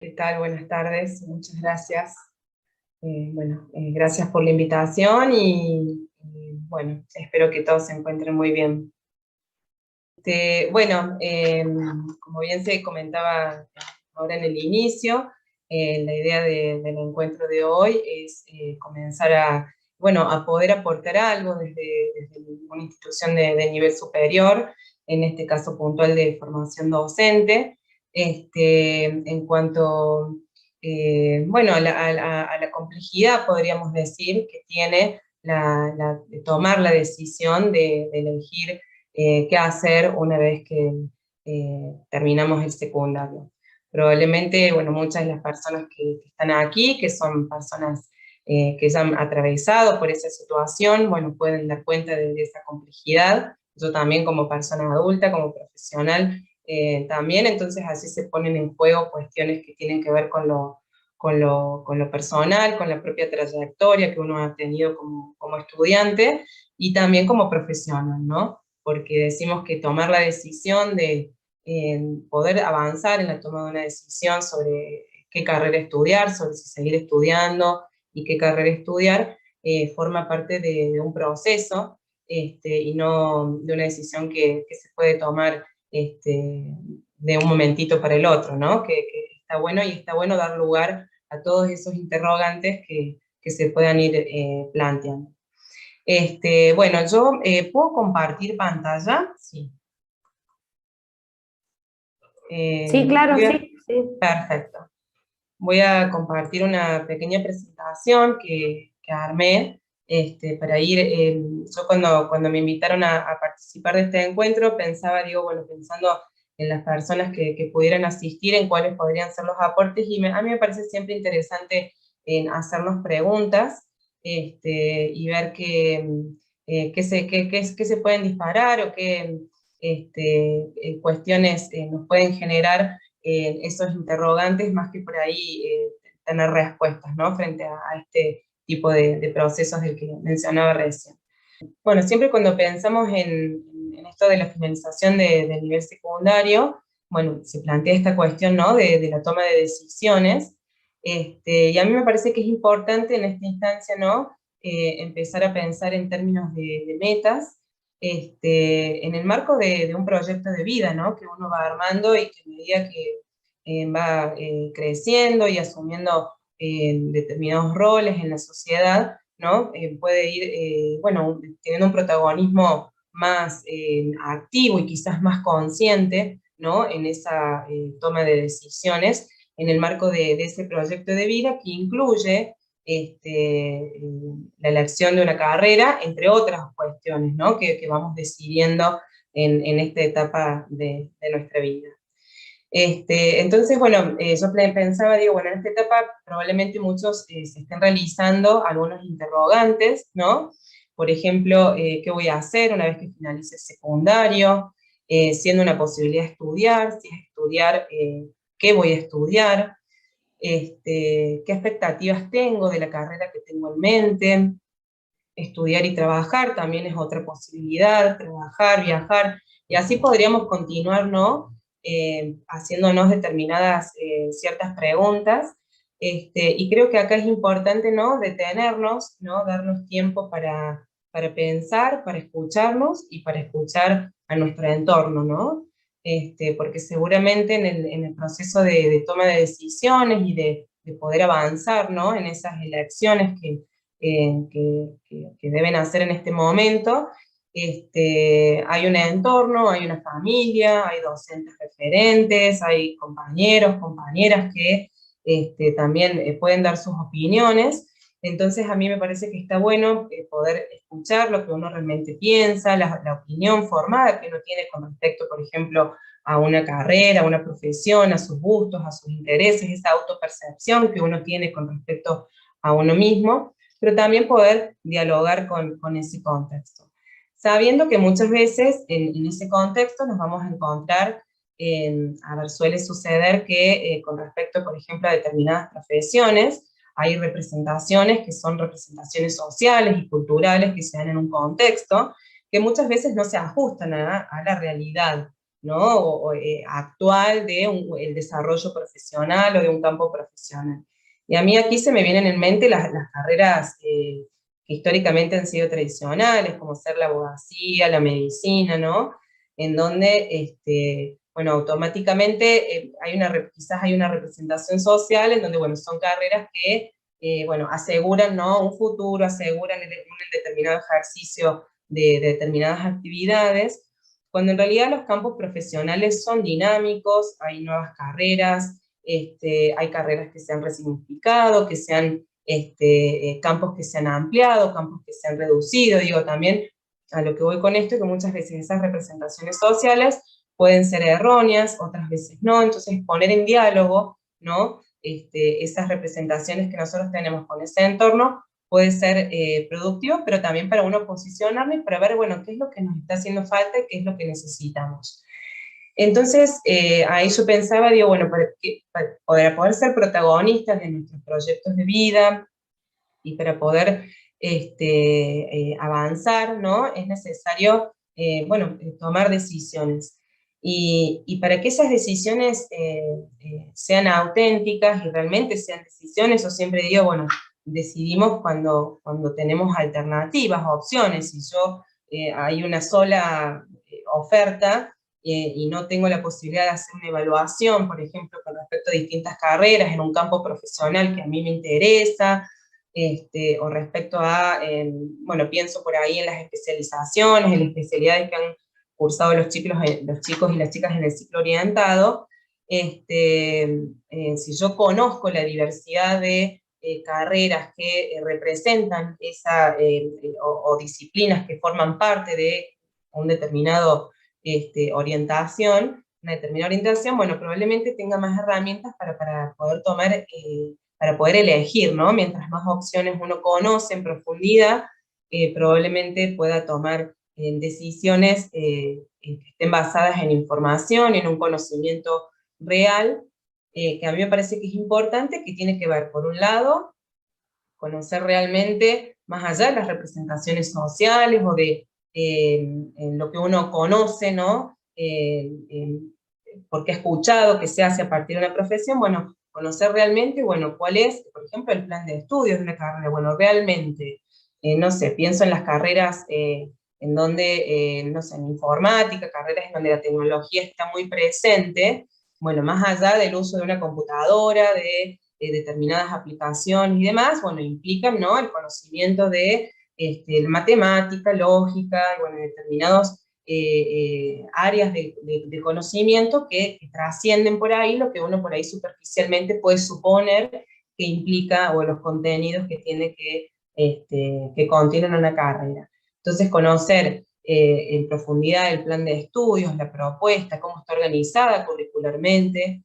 ¿Qué tal? Buenas tardes, muchas gracias. Gracias por la invitación bueno, espero que todos se encuentren muy bien. Como bien se comentaba ahora en el inicio, la idea del encuentro de hoy es comenzar a poder aportar algo desde una institución de nivel superior, en este caso puntual de formación docente, en cuanto a la complejidad, podríamos decir, que tiene de tomar la decisión de elegir qué hacer una vez que terminamos el secundario. Probablemente, bueno, muchas de las personas que están aquí, que son personas que ya han atravesado por esa situación, bueno, pueden dar cuenta de esa complejidad. Yo también como persona adulta, como profesional, también, entonces así se ponen en juego cuestiones que tienen que ver con lo personal, con la propia trayectoria que uno ha tenido como estudiante y también como profesional, ¿no? Porque decimos que tomar la decisión de poder avanzar en la toma de una decisión sobre qué carrera estudiar, sobre si seguir estudiando y qué carrera estudiar, forma parte de un proceso y no de una decisión que se puede tomar de un momentito para el otro, ¿no? Que está bueno y está bueno dar lugar a todos esos interrogantes que se puedan ir planteando. Bueno, yo puedo compartir pantalla, sí. Sí, claro, sí, sí. Perfecto. Voy a compartir una pequeña presentación que armé para ir. Yo cuando me invitaron a participar de este encuentro pensaba, pensando en las personas que pudieran asistir, en cuáles podrían ser los aportes, y a mí me parece siempre interesante en hacernos preguntas y ver qué se pueden disparar o qué cuestiones nos pueden generar esos interrogantes, más que por ahí tener respuestas, ¿no? Frente a este tipo de procesos del que mencionaba recién. Bueno, siempre cuando pensamos en esto de la finalización del nivel secundario, bueno, se plantea esta cuestión, ¿no? De la toma de decisiones, y a mí me parece que es importante en esta instancia, ¿no? Empezar a pensar en términos de metas, en el marco de un proyecto de vida, ¿no? Que uno va armando y que a medida que va creciendo y asumiendo determinados roles en la sociedad, ¿no? Puede ir, teniendo un protagonismo más activo y quizás más consciente, ¿no? En esa toma de decisiones en el marco de ese proyecto de vida que incluye la elección de una carrera, entre otras cuestiones, ¿no? Que vamos decidiendo en esta etapa de nuestra vida. Entonces, bueno, yo pensaba, en esta etapa probablemente muchos se estén realizando algunos interrogantes, ¿no? Por ejemplo, ¿qué voy a hacer una vez que finalice el secundario? Siendo una posibilidad estudiar, si es estudiar, ¿qué voy a estudiar? ¿Qué expectativas tengo de la carrera que tengo en mente? Estudiar y trabajar también es otra posibilidad, trabajar, viajar, y así podríamos continuar, ¿no? Haciéndonos determinadas ciertas preguntas, y creo que acá es importante, ¿no? Detenernos, ¿no? Darnos tiempo para pensar, para escucharnos y para escuchar a nuestro entorno, ¿no? Porque seguramente en el proceso de toma de decisiones y de poder avanzar, ¿no? En esas elecciones que deben hacer en este momento, hay un entorno, hay una familia, hay docentes referentes, hay compañeros, compañeras que también pueden dar sus opiniones. Entonces a mí me parece que está bueno poder escuchar lo que uno realmente piensa, la opinión formada que uno tiene con respecto, por ejemplo, a una carrera, a una profesión, a sus gustos, a sus intereses, esa autopercepción que uno tiene con respecto a uno mismo, pero también poder dialogar con ese contexto. Sabiendo que muchas veces en ese contexto nos vamos a encontrar, suele suceder que con respecto, por ejemplo, a determinadas profesiones, hay representaciones que son representaciones sociales y culturales que se dan en un contexto, que muchas veces no se ajustan a la realidad ¿no? Actual de el desarrollo profesional o de un campo profesional. Y a mí aquí se me vienen en mente las carreras que históricamente han sido tradicionales, como ser la abogacía, la medicina, ¿no? En donde, bueno, automáticamente quizás hay una representación social en donde, bueno, son carreras que, bueno, aseguran, ¿no? Un futuro, aseguran un determinado ejercicio de determinadas actividades, cuando en realidad los campos profesionales son dinámicos, hay nuevas carreras, hay carreras que se han resignificado, que se han, campos que se han ampliado, campos que se han reducido, digo, también a lo que voy con esto es que muchas veces esas representaciones sociales pueden ser erróneas, otras veces no, entonces poner en diálogo, ¿no? Esas representaciones que nosotros tenemos con ese entorno puede ser productivo, pero también para uno posicionarnos, para ver, bueno, qué es lo que nos está haciendo falta y qué es lo que necesitamos. Entonces, ahí yo pensaba, digo, bueno, para poder ser protagonistas de nuestros proyectos de vida y para poder avanzar, ¿no? Es necesario, bueno, tomar decisiones. Y para que esas decisiones sean auténticas y realmente sean decisiones, yo siempre digo, bueno, decidimos cuando tenemos alternativas, opciones, si yo hay una sola oferta y no tengo la posibilidad de hacer una evaluación, por ejemplo, con respecto a distintas carreras en un campo profesional que a mí me interesa, o respecto a, bueno, pienso por ahí en las especializaciones, en las especialidades que han cursado los chicos y las chicas en el ciclo orientado, si yo conozco la diversidad de carreras que representan esa, o disciplinas que forman parte de un determinado una determinada orientación, bueno, probablemente tenga más herramientas para poder tomar para poder elegir, ¿no? Mientras más opciones uno conoce en profundidad, probablemente pueda tomar decisiones que estén basadas en información, en un conocimiento real, que a mí me parece que es importante, que tiene que ver, por un lado, conocer realmente, más allá de las representaciones sociales o de en lo que uno conoce, ¿no? Porque ha escuchado que se hace a partir de una profesión, bueno, conocer realmente, bueno, cuál es, por ejemplo, el plan de estudios de una carrera, bueno, realmente, no sé, pienso en las carreras en donde, no sé, en informática, carreras en donde la tecnología está muy presente, bueno, más allá del uso de una computadora, de determinadas aplicaciones y demás, bueno, implican, ¿no?, el conocimiento de matemática, lógica, bueno, determinados áreas de conocimiento que trascienden por ahí lo que uno por ahí superficialmente puede suponer que implica, o los contenidos que tiene que contienen una carrera. Entonces, conocer en profundidad el plan de estudios, la propuesta, cómo está organizada curricularmente,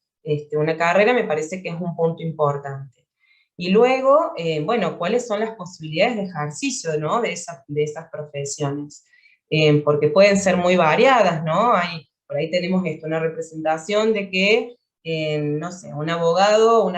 una carrera, me parece que es un punto importante. Y luego, bueno, ¿cuáles son las posibilidades de ejercicio, ¿no?, de esas profesiones? Porque pueden ser muy variadas, ¿no? Por ahí tenemos una representación de que, no sé, un abogado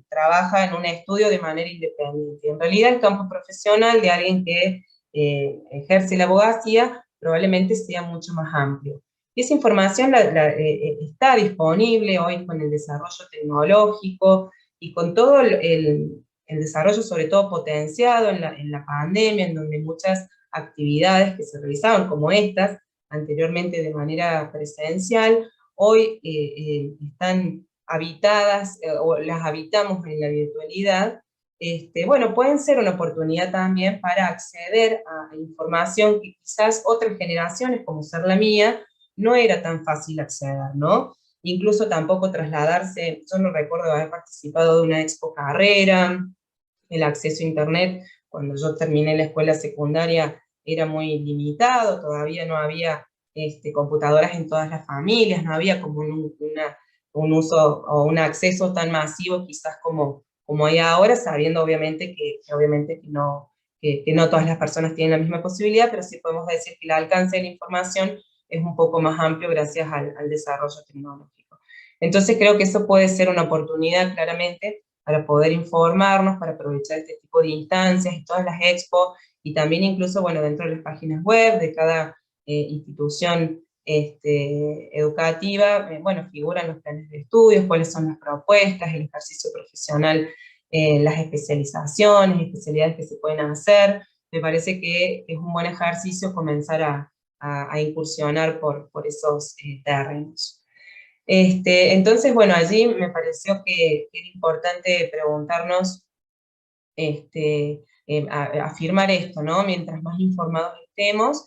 trabaja en un estudio de manera independiente. En realidad, el campo profesional de alguien que ejerce la abogacía probablemente sea mucho más amplio. Y esa información está disponible hoy con el desarrollo tecnológico y con todo el desarrollo, sobre todo potenciado en la pandemia, en donde muchas actividades que se realizaban como estas, anteriormente de manera presencial, hoy están habitadas o las habitamos en la virtualidad. Bueno, pueden ser una oportunidad también para acceder a información que quizás otras generaciones, como ser la mía, no era tan fácil acceder, ¿no? Incluso tampoco trasladarse, yo no recuerdo haber participado de una expo carrera, el acceso a internet, cuando yo terminé la escuela secundaria era muy limitado, todavía no había computadoras en todas las familias, no había como un uso o un acceso tan masivo quizás como hay ahora, sabiendo obviamente que no todas las personas tienen la misma posibilidad, pero sí podemos decir que el alcance de la información es un poco más amplio gracias al desarrollo tecnológico. Entonces creo que eso puede ser una oportunidad claramente para poder informarnos, para aprovechar este tipo de instancias y todas las expos, y también incluso, bueno, dentro de las páginas web de cada institución educativa, bueno, figuran los planes de estudios, cuáles son las propuestas, el ejercicio profesional, las especialidades que se pueden hacer. Me parece que es un buen ejercicio comenzar a incursionar por esos terrenos. Entonces, bueno, allí me pareció que era importante preguntarnos, afirmar esto, ¿no? Mientras más informados estemos,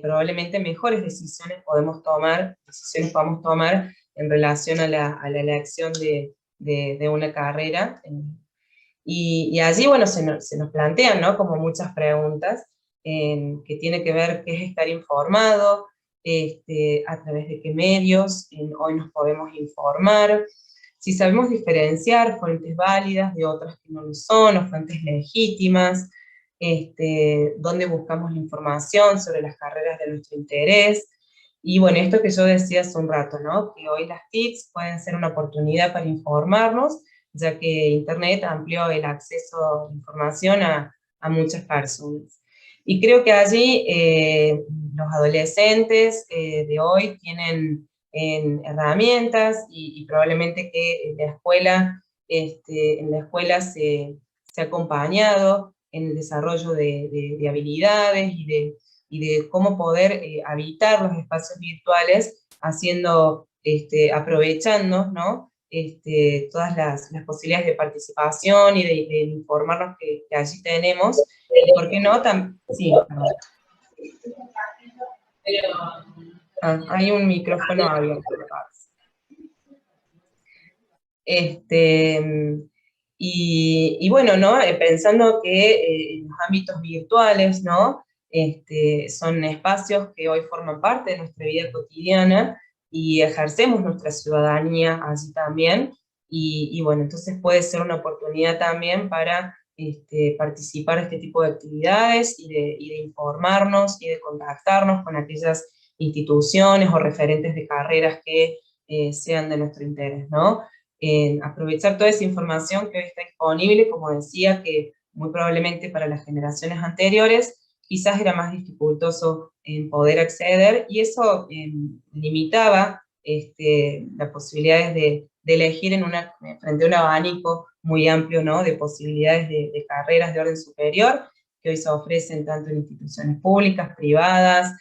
probablemente mejores decisiones podamos tomar en relación a la elección de una carrera. Y allí, bueno, se nos plantean, ¿no? Como muchas preguntas, que tiene que ver qué es estar informado, a través de qué medios hoy nos podemos informar, si sabemos diferenciar fuentes válidas de otras que no lo son, o fuentes legítimas, dónde buscamos la información sobre las carreras de nuestro interés. Y bueno, esto que yo decía hace un rato, ¿no? Que hoy las TICs pueden ser una oportunidad para informarnos, ya que Internet amplió el acceso a la información a muchas personas. Y creo que allí los adolescentes de hoy tienen herramientas y probablemente que en la escuela se ha acompañado en el desarrollo de habilidades y de cómo poder habitar los espacios virtuales aprovechando, ¿no? Todas las posibilidades de participación y de informarnos que allí tenemos, y por qué no, sí, perdón. Hay un micrófono abierto. Y bueno, ¿no? Pensando que los ámbitos virtuales, ¿no? Son espacios que hoy forman parte de nuestra vida cotidiana y ejercemos nuestra ciudadanía allí también, y bueno, entonces puede ser una oportunidad también para participar de este tipo de actividades y de informarnos y de contactarnos con aquellas instituciones o referentes de carreras que sean de nuestro interés, ¿no? Aprovechar toda esa información que hoy está disponible, como decía, que muy probablemente para las generaciones anteriores quizás era más dificultoso poder acceder, y eso limitaba las posibilidades de elegir frente a un abanico muy amplio, ¿no? De posibilidades de carreras de orden superior, que hoy se ofrecen tanto en instituciones públicas, privadas,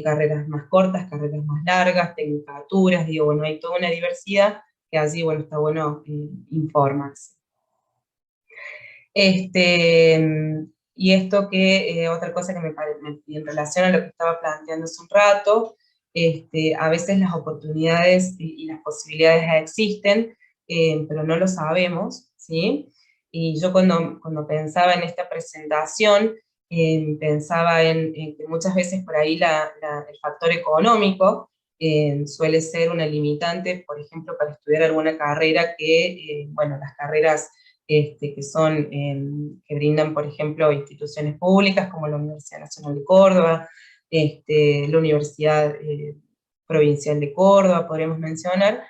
carreras más cortas, carreras más largas, tecnicaturas, digo, bueno, hay toda una diversidad que allí, bueno, está bueno informarse. Y esto otra cosa que en relación a lo que estaba planteando hace un rato, a veces las oportunidades y las posibilidades existen, pero no lo sabemos, ¿sí? Y yo cuando pensaba en esta presentación, pensaba en que muchas veces por ahí el factor económico suele ser una limitante, por ejemplo, para estudiar alguna carrera bueno, las carreras que brindan, por ejemplo, instituciones públicas como la Universidad Nacional de Córdoba, la Universidad Provincial de Córdoba, podríamos mencionar,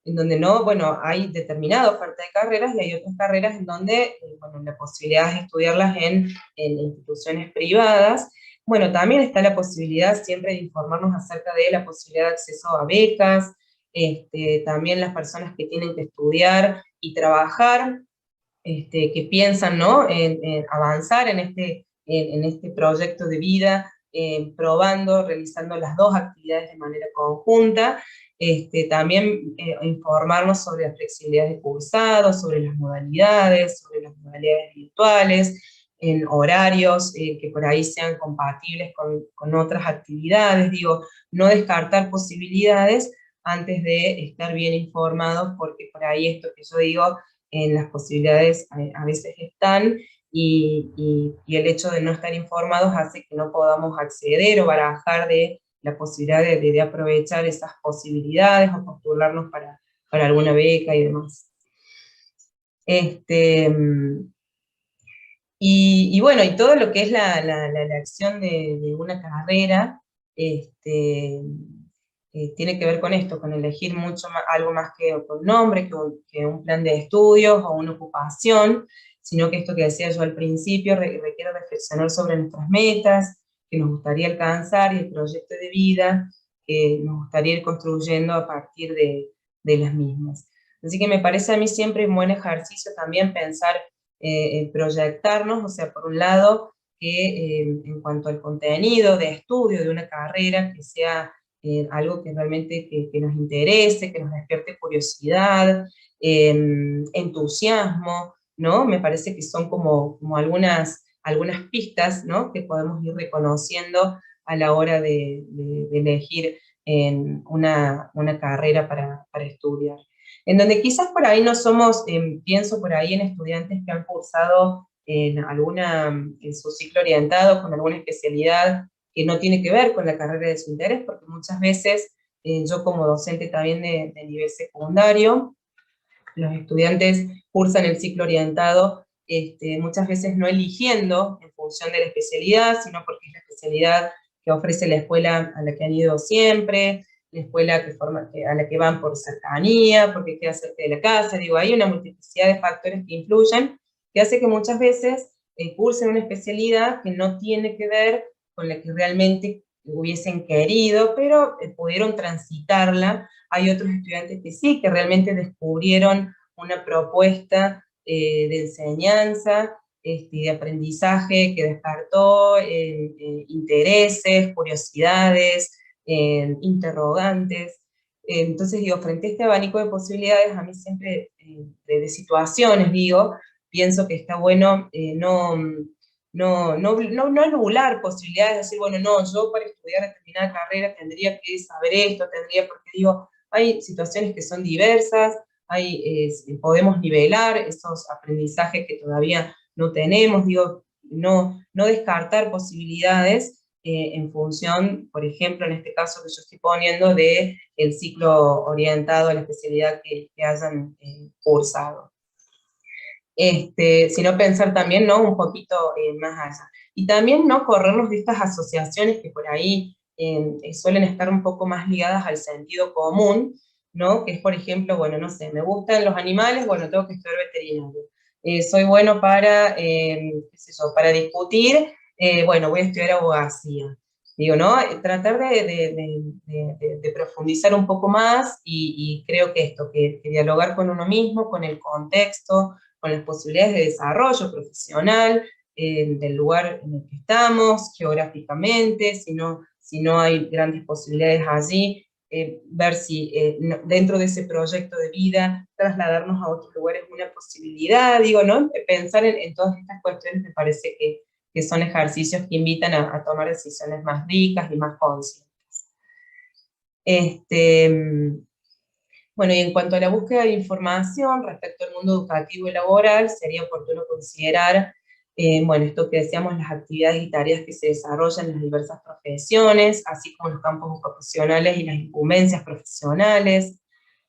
en donde no, bueno, hay determinada oferta de carreras y hay otras carreras en donde, bueno, la posibilidad es estudiarlas en instituciones privadas. Bueno, también está la posibilidad siempre de informarnos acerca de la posibilidad de acceso a becas, también las personas que tienen que estudiar y trabajar, que piensan, ¿no? En avanzar en este proyecto de vida, probando, realizando las dos actividades de manera conjunta. También informarnos sobre las flexibilidades de cursado, sobre las modalidades virtuales, en horarios que por ahí sean compatibles con otras actividades, digo, no descartar posibilidades antes de estar bien informados, porque por ahí esto que yo digo, en las posibilidades a veces están, y el hecho de no estar informados hace que no podamos acceder o barajar de la posibilidad de aprovechar esas posibilidades o postularnos para alguna beca y demás. Y bueno, y todo lo que es la elección de una carrera, tiene que ver con esto, con elegir algo más que un nombre, que un plan de estudios o una ocupación, sino que esto que decía yo al principio requiere reflexionar sobre nuestras metas, que nos gustaría alcanzar, y el proyecto de vida que nos gustaría ir construyendo a partir de las mismas. Así que me parece a mí siempre un buen ejercicio también pensar en proyectarnos, o sea, por un lado, que en cuanto al contenido de estudio de una carrera, que sea algo que realmente que nos interese, que nos despierte curiosidad, entusiasmo, ¿no? Me parece que son como algunas pistas, ¿no?, que podemos ir reconociendo a la hora de elegir una carrera para estudiar. En donde quizás por ahí no somos, pienso por ahí en estudiantes que han cursado en su ciclo orientado con alguna especialidad que no tiene que ver con la carrera de su interés, porque muchas veces yo como docente también de nivel secundario, los estudiantes cursan el ciclo orientado muchas veces no eligiendo en función de la especialidad, sino porque es la especialidad que ofrece la escuela a la que han ido siempre, la escuela a la que van por cercanía, porque queda cerca de la casa. Digo, hay una multiplicidad de factores que influyen, que hace que muchas veces cursen una especialidad que no tiene que ver con la que realmente hubiesen querido, pero pudieron transitarla. Hay otros estudiantes que sí, que realmente descubrieron una propuesta de enseñanza, de aprendizaje que despertó intereses, curiosidades, interrogantes. Entonces, digo, frente a este abanico de posibilidades, a mí siempre, de situaciones, digo, pienso que está bueno no anular posibilidades, de decir, bueno, no, yo para estudiar determinada carrera tendría que saber esto, porque digo, hay situaciones que son diversas, podemos nivelar esos aprendizajes que todavía no tenemos, digo, no descartar posibilidades en función, por ejemplo, en este caso que yo estoy poniendo, de el ciclo orientado a la especialidad que hayan cursado. Sino pensar también, ¿no?, un poquito más allá. Y también no corrernos de estas asociaciones que por ahí suelen estar un poco más ligadas al sentido común, ¿no?, que es, por ejemplo, bueno, no sé, me gustan los animales, bueno, tengo que estudiar veterinario. Soy bueno para, qué sé yo, para discutir, bueno, voy a estudiar abogacía. Digo, ¿no?, tratar de profundizar un poco más y creo que esto, que dialogar con uno mismo, con el contexto, con las posibilidades de desarrollo profesional del lugar en el que estamos, geográficamente, si no hay grandes posibilidades allí, ver si dentro de ese proyecto de vida, trasladarnos a otros lugares es una posibilidad, digo, ¿no? Pensar en todas estas cuestiones me parece que son ejercicios que invitan a tomar decisiones más ricas y más conscientes. Bueno, y en cuanto a la búsqueda de información respecto al mundo educativo y laboral, sería oportuno considerar, bueno, esto que decíamos, las actividades y tareas que se desarrollan en las diversas profesiones, así como los campos ocupacionales y las incumbencias profesionales,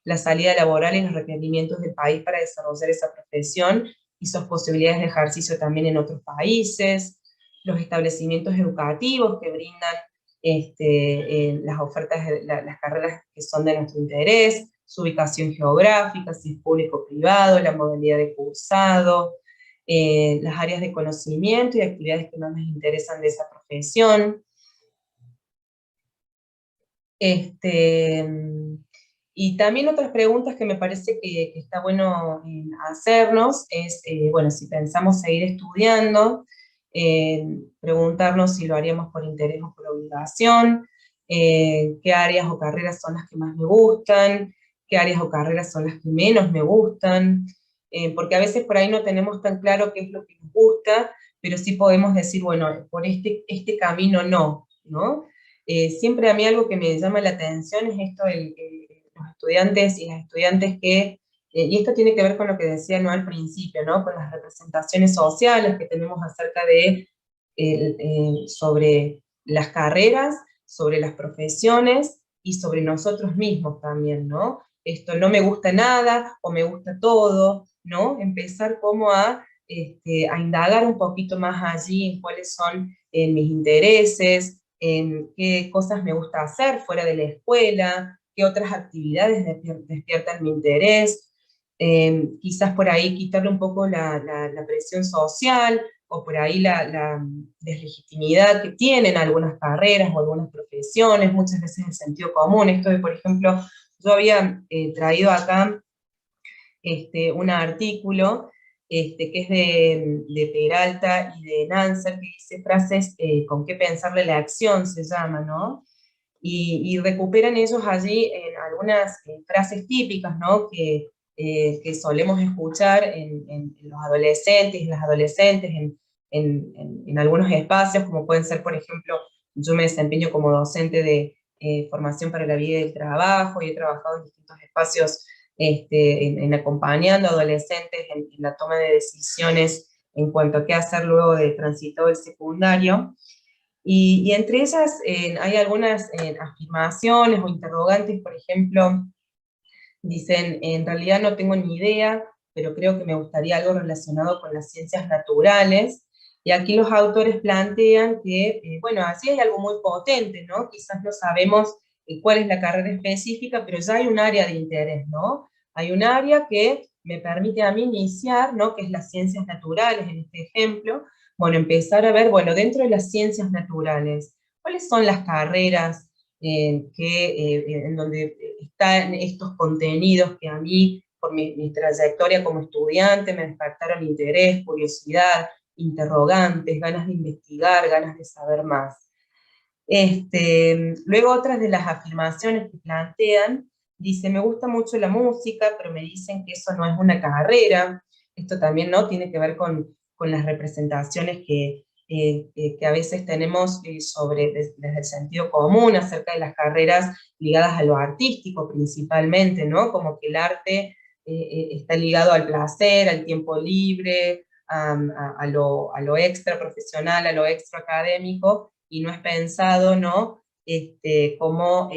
la salida laboral y los requerimientos del país para desarrollar esa profesión y sus posibilidades de ejercicio también en otros países, los establecimientos educativos que brindan las ofertas, las carreras que son de nuestro interés, su ubicación geográfica, si es público o privado, la modalidad de cursado, las áreas de conocimiento y actividades que más nos interesan de esa profesión. Y también otras preguntas que me parece que está bueno hacernos es, bueno, si pensamos seguir estudiando, preguntarnos si lo haríamos por interés o por obligación, qué áreas o carreras son las que más me gustan, qué áreas o carreras son las que menos me gustan, porque a veces por ahí no tenemos tan claro qué es lo que nos gusta, pero sí podemos decir, bueno, por este camino no, ¿no? Siempre a mí algo que me llama la atención es esto, los estudiantes y las estudiantes que, y esto tiene que ver con lo que decía ¿no?, al principio, ¿no?, con las representaciones sociales que tenemos acerca de, sobre las carreras, sobre las profesiones y sobre nosotros mismos también, ¿no? Esto no me gusta nada o me gusta todo, ¿no? Empezar como a indagar un poquito más allí en cuáles son mis intereses, en qué cosas me gusta hacer fuera de la escuela, qué otras actividades despiertan mi interés, quizás por ahí quitarle un poco la presión social, o por ahí la deslegitimidad que tienen algunas carreras o algunas profesiones, muchas veces el sentido común. Esto de, por ejemplo, yo había traído acá un artículo que es de Peralta y de Nancer, que dice frases con qué pensarle la acción, se llama, ¿no? Y recuperan ellos allí algunas frases típicas, ¿no? Que solemos escuchar en los adolescentes, en las adolescentes, en algunos espacios, como pueden ser, por ejemplo, yo me desempeño como docente de formación para la vida y el trabajo, y he trabajado en distintos espacios acompañando a adolescentes en la toma de decisiones en cuanto a qué hacer luego de transitado el secundario. Y entre esas hay algunas afirmaciones o interrogantes, por ejemplo, dicen, en realidad no tengo ni idea, pero creo que me gustaría algo relacionado con las ciencias naturales. Y aquí los autores plantean que, bueno, así hay algo muy potente, ¿no? Quizás no sabemos cuál es la carrera específica, pero ya hay un área de interés, ¿no? Hay un área que me permite a mí iniciar, ¿no? Que es las ciencias naturales, en este ejemplo. Bueno, empezar a ver, bueno, dentro de las ciencias naturales, ¿cuáles son las carreras en donde están estos contenidos que a mí, por mi trayectoria como estudiante, me despertaron interés, curiosidad, interrogantes, ganas de investigar, ganas de saber más? Luego otras de las afirmaciones que plantean, dice, me gusta mucho la música, pero me dicen que eso no es una carrera. Esto también, ¿no?, tiene que ver con las representaciones que a veces tenemos desde el sentido común acerca de las carreras ligadas a lo artístico principalmente, ¿no? Como que el arte está ligado al placer, al tiempo libre, a lo extra profesional, a lo extra académico, y no es pensado, ¿no?, como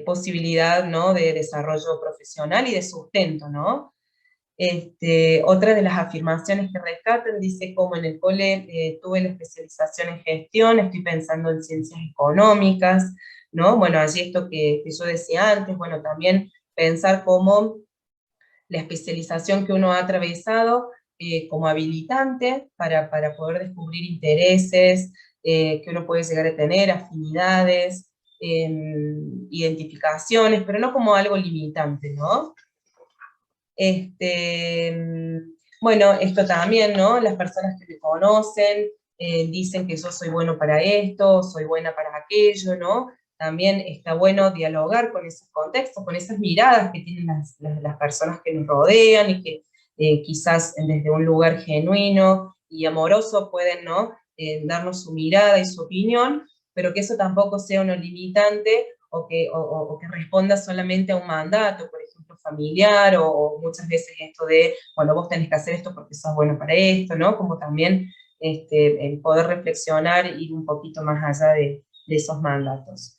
posibilidad, ¿no?, de desarrollo profesional y de sustento, ¿no? Otra de las afirmaciones que rescatan dice, como en el cole tuve la especialización en gestión, estoy pensando en ciencias económicas, ¿no? Bueno, allí esto que yo decía antes, bueno, también pensar cómo la especialización que uno ha atravesado como habilitante para poder descubrir intereses que uno puede llegar a tener, afinidades, identificaciones, pero no como algo limitante, ¿no? Bueno, esto también, ¿no? Las personas que me conocen dicen que yo soy bueno para esto, soy buena para aquello, ¿no? También está bueno dialogar con esos contextos, con esas miradas que tienen las personas que nos rodean y que quizás desde un lugar genuino y amoroso pueden, ¿no?, darnos su mirada y su opinión, pero que eso tampoco sea uno limitante o que responda solamente a un mandato, por ejemplo, familiar, o muchas veces esto de, bueno, vos tenés que hacer esto porque sos bueno para esto, ¿no? Como también el poder reflexionar e ir un poquito más allá de esos mandatos.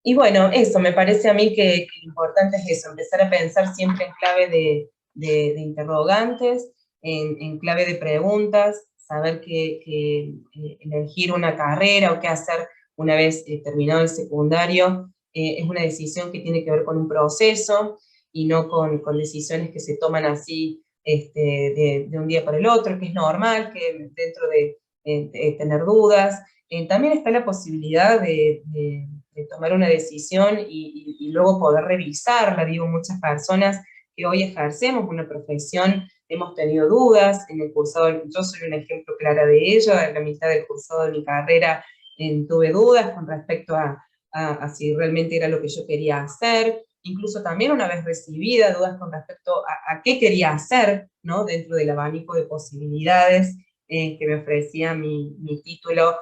Y bueno, eso, me parece a mí que lo importante es eso, empezar a pensar siempre en clave de interrogantes, en clave de preguntas, saber que elegir una carrera o qué hacer una vez terminado el secundario es una decisión que tiene que ver con un proceso y no con decisiones que se toman así de un día para el otro, que es normal, que dentro de tener dudas. También está la posibilidad de tomar una decisión y luego poder revisarla. Digo, muchas personas que hoy ejercemos una profesión hemos tenido dudas en el cursado, yo soy un ejemplo claro de ello, en la mitad del cursado de mi carrera tuve dudas con respecto a si realmente era lo que yo quería hacer, incluso también una vez recibida dudas con respecto a qué quería hacer, ¿no?, dentro del abanico de posibilidades que me ofrecía mi título.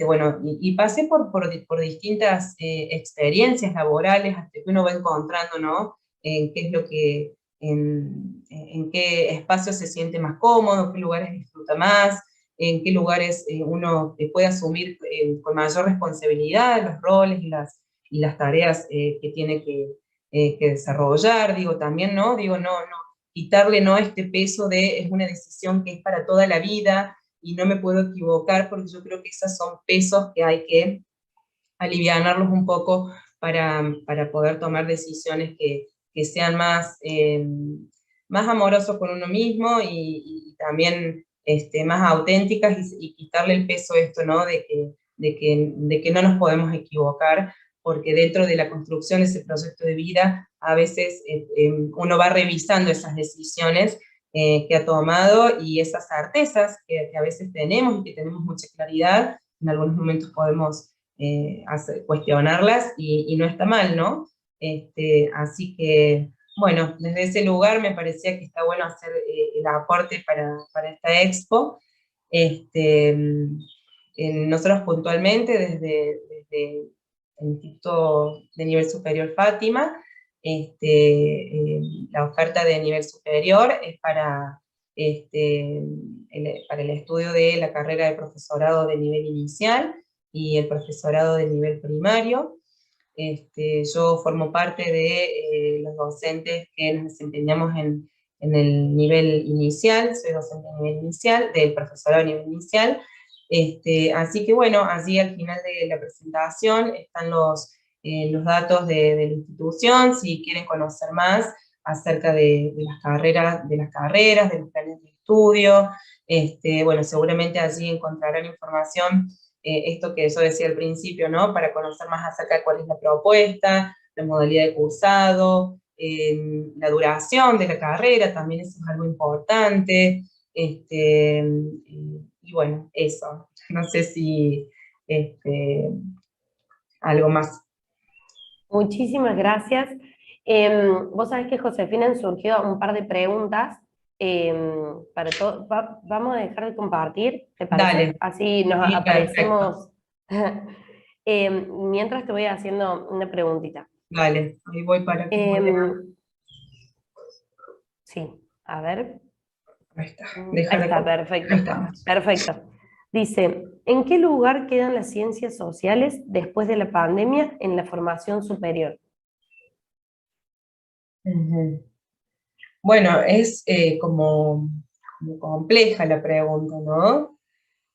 Bueno, y pasé por distintas experiencias laborales hasta que uno va encontrando, ¿no?, qué es lo que, en qué espacios se siente más cómodo, en qué lugares disfruta más, en qué lugares uno puede asumir con mayor responsabilidad los roles y las tareas que tiene que desarrollar. Digo, también, ¿no? Digo, no, quitarle, ¿no?, este peso de es una decisión que es para toda la vida y no me puedo equivocar, porque yo creo que esos son pesos que hay que alivianarlos un poco para poder tomar decisiones que sean más amorosos con uno mismo y también más auténticas y quitarle el peso a esto, ¿no? De que no nos podemos equivocar, porque dentro de la construcción de ese proyecto de vida, a veces uno va revisando esas decisiones que ha tomado y esas certezas que a veces tenemos y que tenemos mucha claridad, en algunos momentos podemos cuestionarlas y no está mal, ¿no? Así que, bueno, desde ese lugar me parecía que está bueno hacer el aporte para esta expo. Nosotros puntualmente desde el Instituto de Nivel Superior Fátima, la oferta de nivel superior es para el estudio de la carrera de profesorado de nivel inicial y el profesorado de nivel primario. Yo formo parte de los docentes que nos desempeñamos en el nivel inicial, soy docente de nivel inicial, del profesorado de nivel inicial. Así que bueno, allí al final de la presentación están los datos de la institución, si quieren conocer más acerca de las carreras, de los planes de estudio. Bueno, seguramente allí encontrarán información, esto que yo decía al principio, ¿no? Para conocer más acerca de cuál es la propuesta, la modalidad de cursado, la duración de la carrera, también eso es algo importante. Y bueno, eso. No sé si algo más. Muchísimas gracias. Vos sabés que, Josefina, han surgido un par de preguntas para todo. Vamos a dejar de compartir, ¿te parece? Dale. Así nos Sí, aparecemos. Mientras te voy haciendo una preguntita. Dale, ahí voy para que sí, a ver. Ahí está. Ahí está, perfecto. Ahí estamos. Perfecto. Dice, ¿en qué lugar quedan las ciencias sociales después de la pandemia en la formación superior? Bueno, es como compleja la pregunta, ¿no?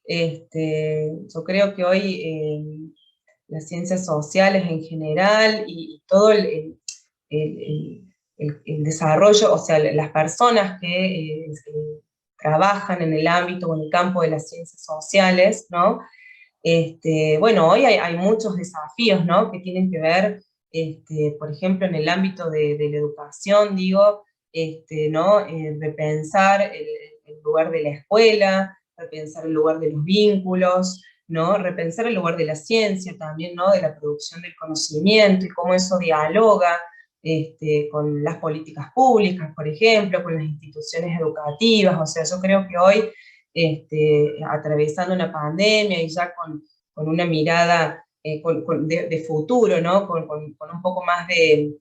Yo creo que hoy las ciencias sociales en general y todo el desarrollo, o sea, las personas que trabajan en el ámbito o en el campo de las ciencias sociales, ¿no? Bueno, hoy hay muchos desafíos, ¿no? Que tienen que ver, por ejemplo, en el ámbito de la educación, digo, ¿no? Repensar el lugar de la escuela, repensar el lugar de los vínculos, ¿no? Repensar el lugar de la ciencia también, ¿no? De la producción del conocimiento y cómo eso dialoga con las políticas públicas, por ejemplo, con las instituciones educativas. O sea, yo creo que hoy, atravesando una pandemia y ya con una mirada de futuro, ¿no? Con un poco más de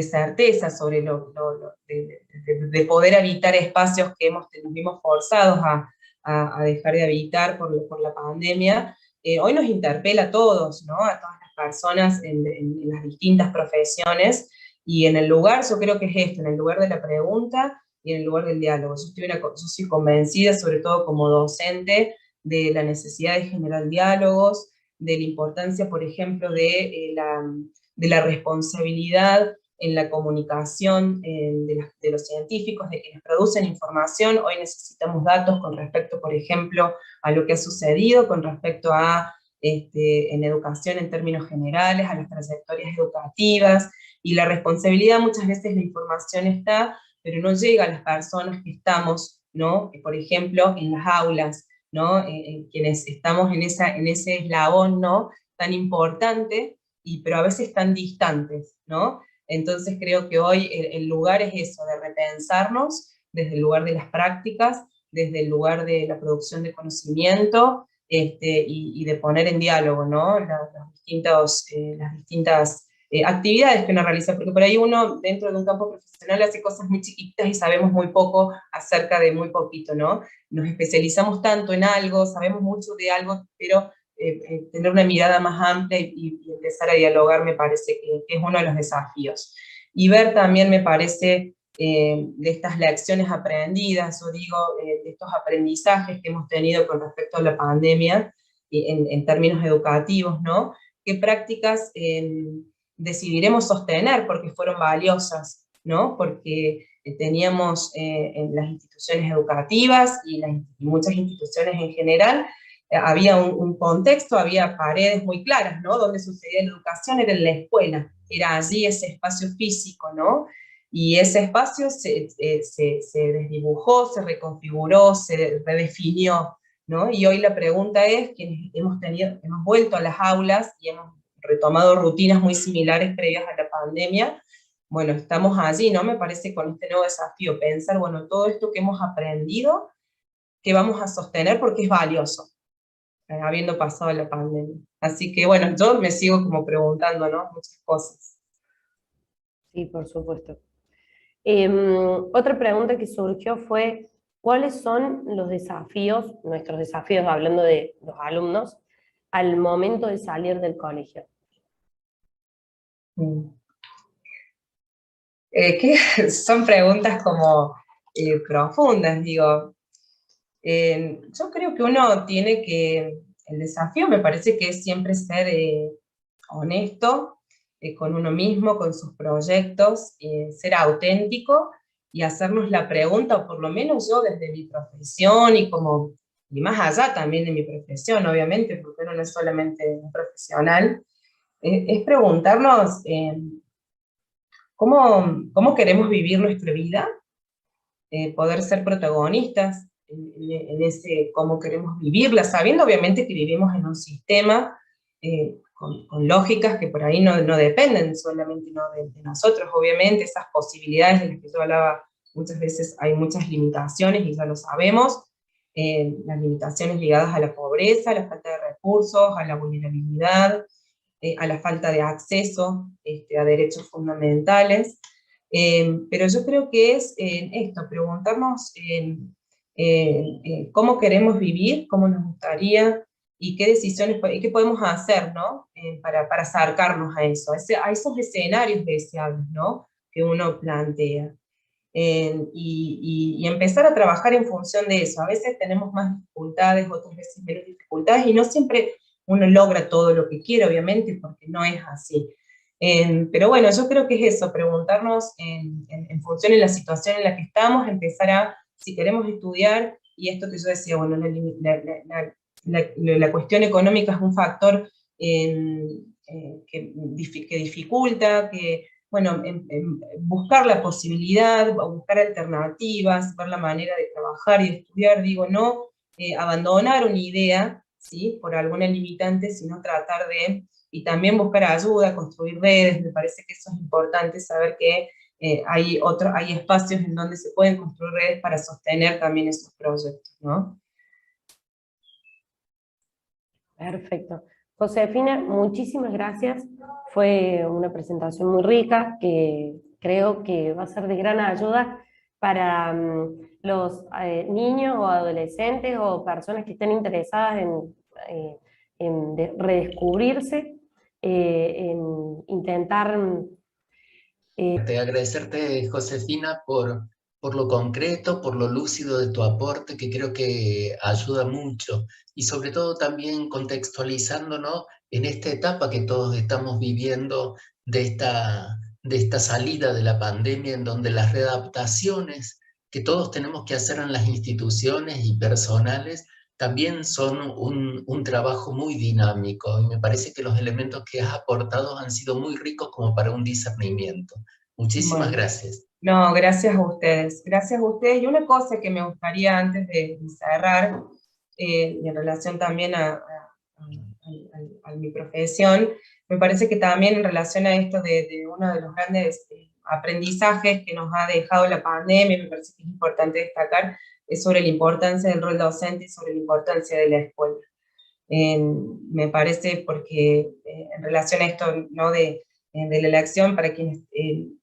certeza sobre de poder habitar espacios que nos vimos forzados a dejar de habitar por la pandemia, hoy nos interpela a todos, ¿no? A todas las personas en las distintas profesiones, y en el lugar, yo creo que es esto, en el lugar de la pregunta y en el lugar del diálogo. Yo soy convencida, sobre todo como docente, de la necesidad de generar diálogos, de la importancia, por ejemplo, de la responsabilidad en la comunicación de los científicos, de quienes producen información. Hoy necesitamos datos con respecto, por ejemplo, a lo que ha sucedido, con respecto a, en educación en términos generales, a las trayectorias educativas, y la responsabilidad, muchas veces la información está, pero no llega a las personas que estamos, ¿no? Por ejemplo, en las aulas, ¿no? En quienes estamos en ese eslabón, ¿no? Tan importante, pero a veces tan distantes, ¿no? Entonces creo que hoy el lugar es eso, de repensarnos desde el lugar de las prácticas, desde el lugar de la producción de conocimiento, y de poner en diálogo, ¿no? Las distintas actividades que uno realiza, porque por ahí uno dentro de un campo profesional hace cosas muy chiquitas y sabemos muy poco acerca de muy poquito, ¿no? Nos especializamos tanto en algo, sabemos mucho de algo, pero tener una mirada más amplia y empezar a dialogar me parece que es uno de los desafíos. Y ver también me parece de estas lecciones aprendidas, o digo, de estos aprendizajes que hemos tenido con respecto a la pandemia, en términos educativos, ¿no? ¿Qué prácticas decidiremos sostener porque fueron valiosas, ¿no? Porque teníamos en las instituciones educativas y muchas instituciones en general, había un contexto, había paredes muy claras, ¿no? Donde sucedía la educación era en la escuela, era allí ese espacio físico, ¿no? Y ese espacio se desdibujó, se reconfiguró, se redefinió, ¿no? Y hoy la pregunta es, quienes hemos vuelto a las aulas y hemos retomado rutinas muy similares previas a la pandemia, bueno, estamos allí, ¿no? Me parece con este nuevo desafío, pensar, bueno, todo esto que hemos aprendido, que vamos a sostener porque es valioso, habiendo pasado la pandemia. Así que, bueno, yo me sigo como preguntando, ¿no? Muchas cosas. Sí, por supuesto. Otra pregunta que surgió fue, ¿cuáles son los desafíos, nuestros desafíos, hablando de los alumnos, al momento de salir del colegio? Que son preguntas como profundas, digo. Yo creo que uno tiene que, el desafío me parece que es siempre ser honesto con uno mismo, con sus proyectos, ser auténtico y hacernos la pregunta, o por lo menos yo desde mi profesión y más allá también de mi profesión, obviamente, porque uno no es solamente un profesional, es preguntarnos cómo queremos vivir nuestra vida, poder ser protagonistas en ese cómo queremos vivirla, sabiendo obviamente que vivimos en un sistema con lógicas que por ahí no dependen solamente ¿no? de nosotros, obviamente esas posibilidades de las que yo hablaba muchas veces hay muchas limitaciones y ya lo sabemos, las limitaciones ligadas a la pobreza, a la falta de recursos, a la vulnerabilidad, a la falta de acceso a derechos fundamentales, pero yo creo que es esto, preguntarnos cómo queremos vivir, cómo nos gustaría, y qué decisiones, y qué podemos hacer, ¿no? Para acercarnos a eso, a esos escenarios deseables, ¿no? Que uno plantea. Y empezar a trabajar en función de eso. A veces tenemos más dificultades, otras veces menos dificultades, y no siempre uno logra todo lo que quiere, obviamente, porque no es así. Pero bueno, yo creo que es eso, preguntarnos en función de la situación en la que estamos, empezar a, si queremos estudiar, y esto que yo decía, bueno, la cuestión económica es un factor que dificulta, que bueno, buscar la posibilidad, buscar alternativas, ver la manera de trabajar y de estudiar, digo, no abandonar una idea, ¿sí? Por alguna limitante, sino tratar de, y también buscar ayuda, construir redes, me parece que eso es importante, saber que hay espacios en donde se pueden construir redes para sostener también esos proyectos, ¿no? Perfecto. Josefina, muchísimas gracias. Fue una presentación muy rica que creo que va a ser de gran ayuda para los niños o adolescentes o personas que estén interesadas en redescubrirse, en intentar... Agradecerte, Josefina, por lo concreto, por lo lúcido de tu aporte, que creo que ayuda mucho, y sobre todo también contextualizándonos en esta etapa que todos estamos viviendo de esta salida de la pandemia, en donde las readaptaciones que todos tenemos que hacer en las instituciones y personales también son un trabajo muy dinámico, y me parece que los elementos que has aportado han sido muy ricos como para un discernimiento. Muchísimas Bueno. gracias. No, gracias a ustedes. Gracias a ustedes. Y una cosa que me gustaría antes de cerrar, y en relación también a mi profesión, me parece que también en relación a esto de uno de los grandes aprendizajes que nos ha dejado la pandemia, me parece que es importante destacar, es sobre la importancia del rol docente y sobre la importancia de la escuela. Me parece porque en relación a esto, ¿no? de la elección, para quienes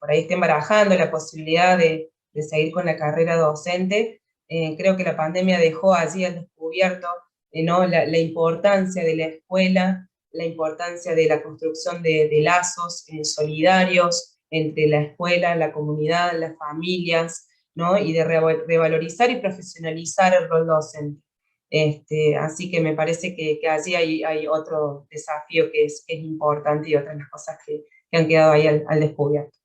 por ahí estén barajando la posibilidad de seguir con la carrera docente, creo que la pandemia dejó allí al descubierto ¿no? la importancia de la escuela, la importancia de la construcción de lazos solidarios entre la escuela, la comunidad, las familias, ¿no? Y de revalorizar y profesionalizar el rol docente. Así que me parece que allí hay otro desafío que es importante y otras las cosas que han quedado ahí al descubierto.